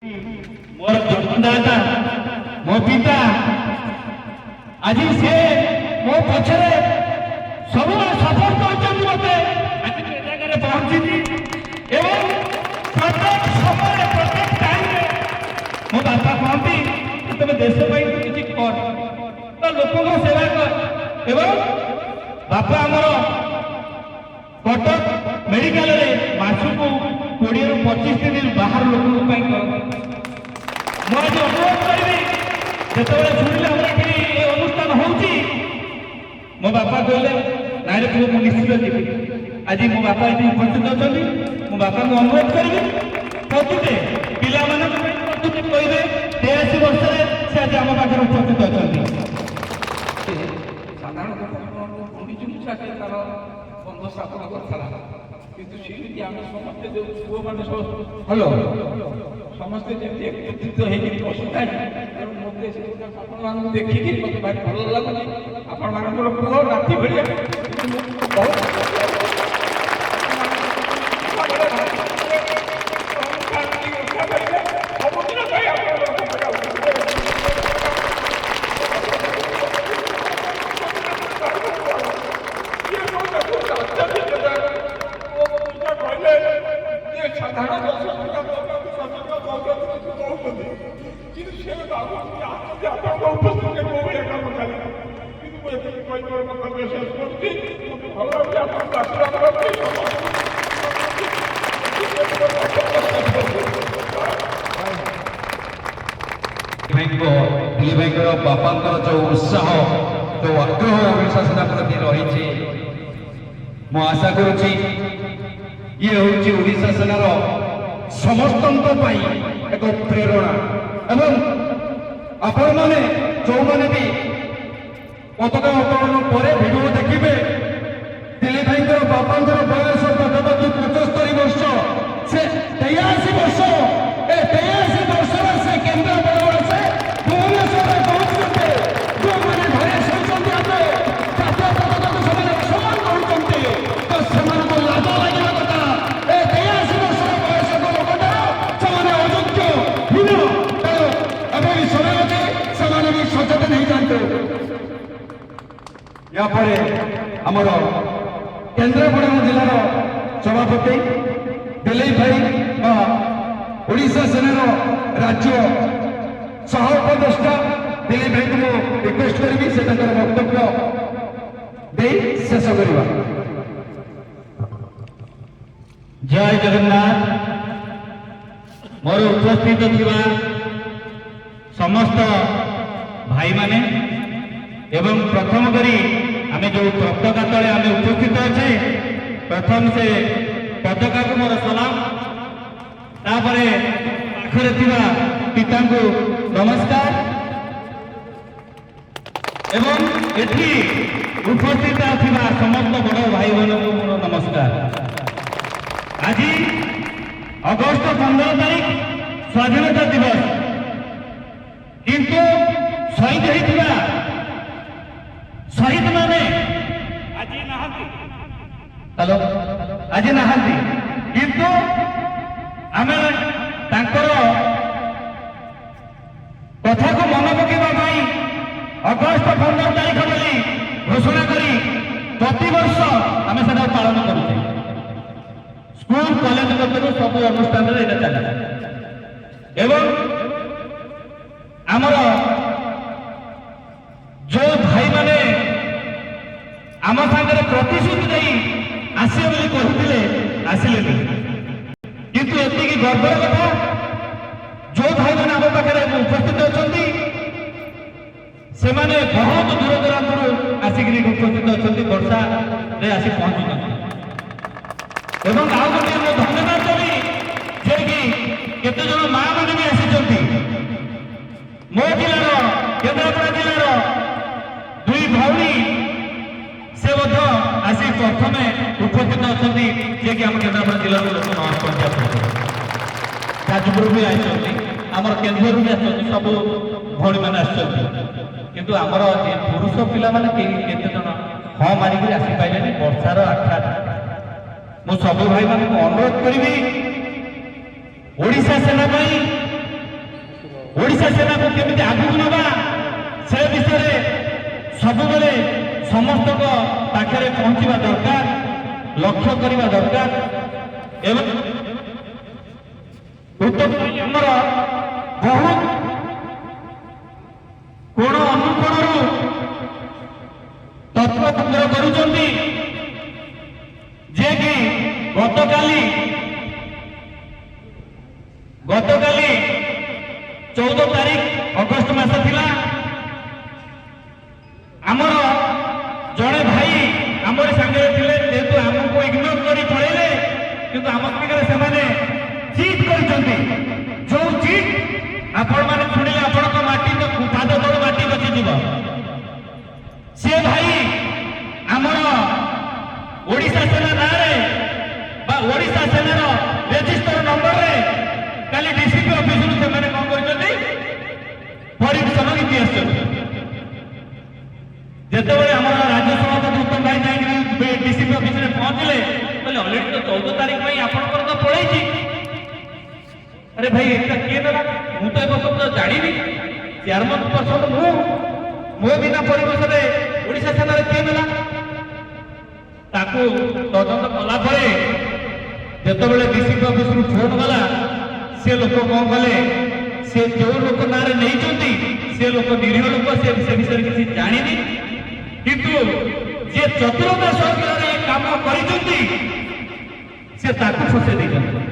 मोर जन्मदाता मो पिता आज से मो पछरे सब सपोर्ट कर मते आज जगह पहुंची एवं प्रत्येक समय प्रत्येक टाइम मो बापा कहती तुम देश किसी कर तो लोक सेवा कर एवं बापा आमर कटक मेडिकल मासक 20 ରୁ 25 दिन बाहर लोक मुझे अनुरोध करी जो शुणिले हमारे ये अनुष्ठान होची मो बापा कहले ना रे पुओ निश्चित जी आज मो बापा ये उपस्थित अच्छा मो बापा को अनुरोध करी प्रकृति पिला प्रकृति कहे 83 वर्ष से आज आम पाखे उपस्थित अच्छा साधारण तार बंध स्थापन करता किंतु सेमती आम समस्ते जो पुओ मैंने हेलो समस्ते जमी एकत्रित होकर बसुता मत आपण मैं देखिक मत भारी भल लगुच आपण पुओ राति भाया बापा जो उत्साह जो आग्रह ओडिशा सेना प्रति रही मु आशा करुच्ची ये हूँ ओडिशा सेनार समस्त एक प्रेरणा एवं आपण मैंने जो मैंने भी पताका उत्तोलन पर भिडियो देखिए दिलीप भाई बापा बयस पाखापाखि 75 वर्ष से 83 वर्ष ए 83 वर्ष से केन्द्रापड़ा से भुवनेश्वर पहुंचते जो मैंने घरे शोचते सम्मान करते तो से लाभ लगे कथा ए 83 वर्ष बयस लोकटा से अयोग्य हीन एवं समय अच्छे से सचेतन हो जाते या आमर केन्द्रापड़ा जिलार सभापति दिलीप भाई ओडिशा सेनार राज्य सह उपदेष्टा दिलीप भाई को मुझे रिक्वेस्ट करी से वक्तव्य दे शेष करवा। जय जगन्नाथ मोर उपस्थित थिबा समस्त भाई माने एवं प्रथम करी आमे जो पताका तले आमे उपस्थित अच्छे प्रथम से पताका को मोर सलाम तापरे पाखरे थिबा पिता को नमस्कार एवं एठी उपस्थित थिबा समस्त बड़ भाई बहन को मोर नमस्कार। आज अगस्त 15 तारीख स्वाधीनता दिवस किंतु शहीद होइथिबा शहीद माने हेलो आज नहांती किंतु आमे तांकर कथा को मन पकेबा अगस्त 15 तारीख बोली घोषणा करी प्रति वर्ष आमे सेटा पालन करूचे स्कूल कॉलेज पक्षर सब अनुष्ठान चला एवं आमर जो भाई माने आम सागर प्रतिश्रुति नहीं आसे बोली कहते आसिले किंतु एति गर्वर कथा जो भाई मैंने आम पाखे उपस्थित अच्छा से माने बहुत दूर दूरांतर आसिक उपस्थित अच्छा वर्षा आसी पहुंचुना एवं आउ गोटे मो धन्यवाद देवी जे कि केते जन माँ मैंने भी आसी मो जिलार केन्द्रापड़ा जिलार दुई भौणी से आसी प्रथम उपस्थित अच्छा जे कि आम केन्द्रापड़ा जिलार लोक महान पंचायत जाजपुर भी आम केन्द्र भी आस सब भौणी मैंने आसकिंतु आमर पुरुष पिला माने केते जन हाँ मारिक आसी पारे वर्षार आख्या मु सब भाई मान अनुरोध करी ओडिशा सेना ଓଡ଼ିଶା ସେନାକୁ କେମିତି ଆଗକୁ ନେବା ସେ ବିଷୟରେ ସବୁବେଳେ ସମସ୍ତଙ୍କ ପାଖରେ ପହଞ୍ଚିବା ଦରକାର, ଲକ୍ଷ୍ୟ କରିବା ଦରକାର। ଏବଂ ଆମର ବହୁତ କୋଣ ଅନୁକୋଣରୁ ତତ୍ତ୍ୱ ସଂଗ୍ରହ କରୁଛନ୍ତି, ଯେ କି ଗତକାଲି 14 ତାରିଖ ଅଗଷ୍ଟ ମାସ ଥିଲା। ଆମର ଜଣେ ଭାଇ ଆମରି ସାଙ୍ଗରେ ଥିଲେ, ଯେହେତୁ ଆମକୁ ଇଗ୍ନୋର କରି ପଳେଇଲେ, କିନ୍ତୁ ଆମ ସାଙ୍ଗରେ ସେମାନେ ଚିଟ୍ କରିଛନ୍ତି। ଯୋଉ ଚିଟ୍ ଆପଣମାନେ ଶୁଣିଲେ ଆପଣଙ୍କ ମାଟି ପାଦ ତଳ ମାଟି ବସିଯିବ। ସେ ଭାଇ ଆମର ଓଡ଼ିଶା ସେନା ନାଁରେ ବା ଓଡ଼ିଶା ସେନାର ରେଜିଷ୍ଟର ନମ୍ବରରେ କାଲି ଡିସିପି ଅଫିସରୁ ସେମାନେ କଣ କରିଛନ୍ତି, ପରିବେଷଣ ଗୀତି ଆସିଛନ୍ତି। ଯେତେବେଳେ ଆମର ରାଜ୍ୟ ସଭାପତି ଉତ୍ତମ ଭାଇ ଯାଇକି ଡିସିପି ଅଫିସରେ ପହଞ୍ଚିଲେ, କହିଲେ ଅଲରେଡି ତ 14 ତାରିଖ ପାଇଁ ଆପଣଙ୍କର ତ ପଳେଇଛି। अरे भाई एटा किए देला, मु तो ए तो जानी चेयरमैन पर्सन मो बिना परिवेश में ओडिशा सेना किए देला। ताकू तदंत कला परे जेतेबेले डीसीपी ऑफिस रु फोन गला, से लोक कौन गले, से जो लोक नारे नहीं चंती से लोक निरीह लोक से विषय किसी जानिनी, किंतु जे चतुरता सहकारे काम करिसंती से ताकू फसे दैछंती।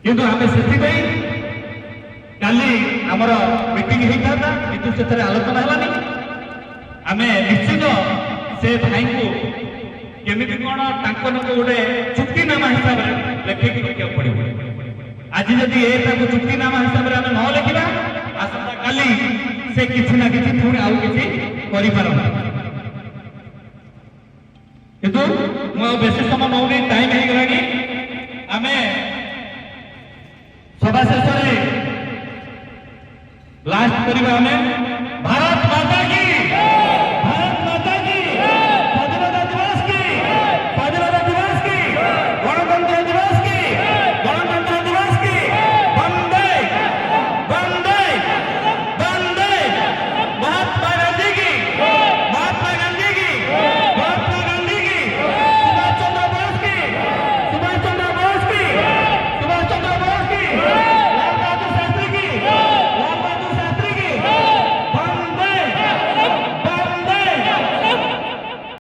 किंतु आमे सेथिबाई काली आमर मीटिंग होता, किंतु से आलोचना है। आमे निश्चित से भाई को केमिति कौन गोटे चुक्तिनामा हिसाब से लेखिक रखा पड़ो। आज जदि ये चुक्तिनामा हिसाब से आम न लिखा, आसंता काली से किसी ना किसी पुणी आउ कि किंतु बेसी समय नौनी, टाइम हो गलानी। आमे सभा शेष लास्ट करवा